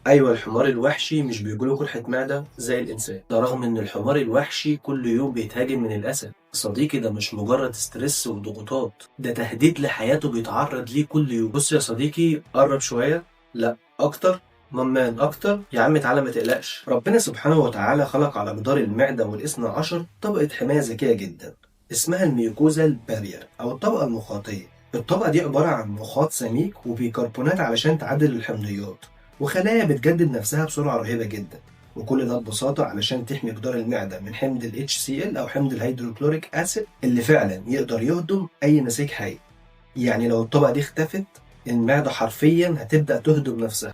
ايوه، الحمار الوحشي مش بيجيله قرحة معدة زي الانسان، ده رغم ان الحمار الوحشي كل يوم بيتهاجم من الاسد. صديقي، ده مش مجرد ستريس وضغوطات، ده تهديد لحياته بيتعرض ليه كل يوم. بص يا صديقي، قرب شوية. لا اكتر. ممان اكتر يا عم، تعالى ما تقلقش. ربنا سبحانه وتعالى خلق على جدار المعدة والاثنى عشر طبقة حماية ذكية جدا اسمها الميوكوزال بارير او الطبقة المخاطية. الطبقة دي عبارة عن مخاط سميك وبيكربونات علشان تعدل الحمضيات، وخلايا بتجدد نفسها بسرعة رهيبة جدا. وكل ده ببساطة علشان تحمي جدار المعدة من حمض ال HCl أو حمض الهيدروكلوريك أسيد اللي فعلا يقدر يهضم أي نسيج حي. يعني لو الطبقة دي اختفت، المعدة حرفيا هتبدأ تهضم نفسها.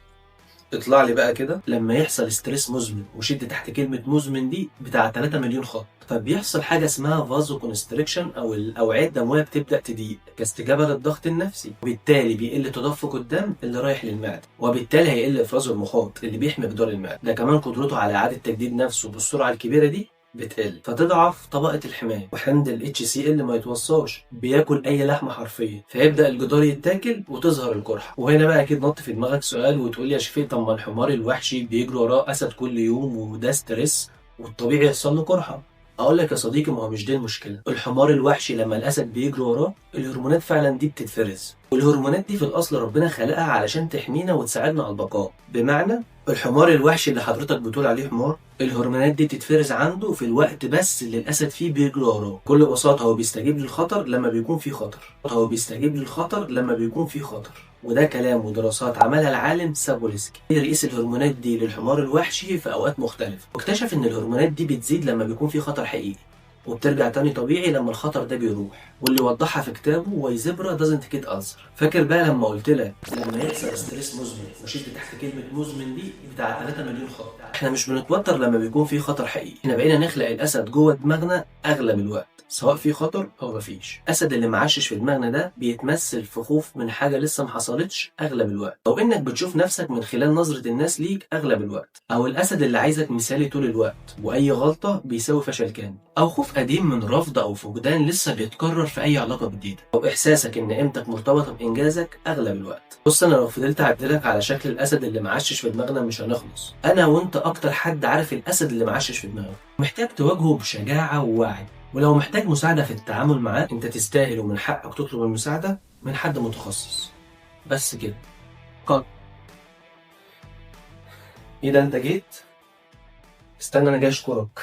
اطلع لي بقى كده. لما يحصل ستريس مزمن، وشد تحت كلمة مزمن دي بتاع 3 مليون خط، فبيحصل حاجة اسمها فازو كونستريكشن أو الأوعية الدموية بتبدأ تضيق كاستجابة للضغط النفسي، وبالتالي بيقل تدفق الدم اللي رايح للمعدة، وبالتالي هيقل إفراز المخاط اللي بيحمي جدار المعدة. ده كمان قدرته على إعادة تجديد نفسه بالسرعة الكبيرة دي بتقل، فتضعف طبقة الحماية، وحمض ال HCl ما يتوصاش، بياكل أي لحمة حرفيا، فيبدأ الجدار يتاكل وتظهر القرحة. وهنا بقى أكيد نط في دماغك سؤال وتقول يا شفيق، طب ما الحمار الوحشي بيجري وراه أسد كل يوم وده ستريس والطبيعي يحصل له قرحة. أقول لك يا صديقي، ما هو مش دي المشكلة. الحمار الوحشي لما الأسد بيجري وراه، الهرمونات فعلا دي بتتفرز، والهرمونات دي في الأصل ربنا خلقها علشان تحمينا وتساعدنا على البقاء. بمعنى الحمار الوحشي اللي حضرتك بتقول عليه حمار، الهرمونات دي بتتفرز عنده في الوقت بس اللي الاسد فيه بيجري وراه. بكل بساطه هو بيستجيب للخطر لما بيكون في خطر. وده كلام ودراسات عملها العالم سابولسكي، رئيس الهرمونات دي للحمار الوحشي في اوقات مختلفه، واكتشف ان الهرمونات دي بتزيد لما بيكون في خطر حقيقي، وبترجع تاني طبيعي لما الخطر ده بيروح. واللي وضحها في كتابه واي زبرا دازنت كيد ألسر. فاكر بقى لما قلت لك لما يحصل ستريس مزمن، وشلت تحت كلمه مزمن دي بتاع 3 مليون خط؟ احنا مش بنتوتر لما بيكون في خطر حقيقي، احنا بقينا نخلق الاسد جوه دماغنا اغلب الوقت، سواء في خطر او مفيش. الاسد اللي معشش في دماغنا ده بيتمثل في خوف من حاجه لسه ما حصلتش اغلب الوقت، او انك بتشوف نفسك من خلال نظره الناس ليك اغلب الوقت، او الاسد اللي عايزك مثالي طول الوقت واي غلطه بيساوي فشل كامل، او خوف قديم من رفض او فقدان لسه بيتكرر في اي علاقه جديده، او احساسك ان قيمتك مرتبطه بانجازك اغلب الوقت. بص، انا لو فضلت اعدلك على شكل الاسد اللي معشش في دماغنا مش هنخلص. انا وانت اكتر حد عارف الاسد اللي معشش في دماغه، محتاج تواجهه بشجاعه ووعي. ولو محتاج مساعده في التعامل معاه، انت تستاهل ومن حقك تطلب المساعده من حد متخصص. بس كده. قط. ايه ده، انت جيت؟ استنى، انا جاي اشكرك.